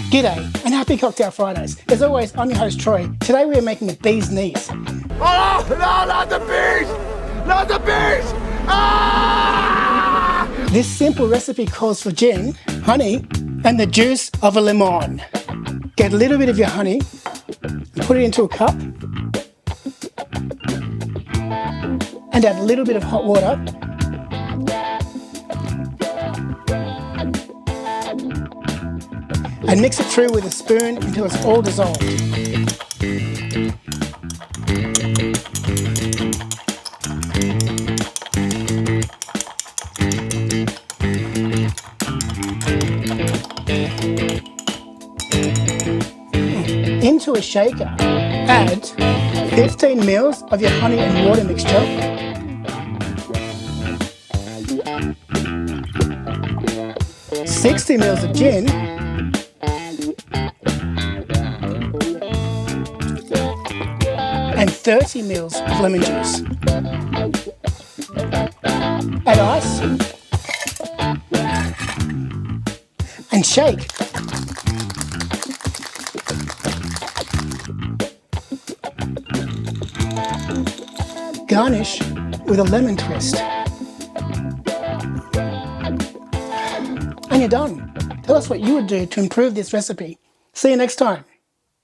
G'day and happy Cocktail Fridays. As always, I'm your host Troy. Today we are making a bee's knees. Oh no, not the bees! Not the bees! Ah! This simple recipe calls for gin, honey, and the juice of a lemon. Get a little bit of your honey and put it into a cup and add a little bit of hot water. And mix it through with a spoon until it's all dissolved. Into a shaker, add 15 ml of your honey and water mixture, $60 ml of gin, and 30 ml of lemon juice. Add ice and shake. Garnish with a lemon twist. And you're done. Tell us what you would do to improve this recipe. See you next time.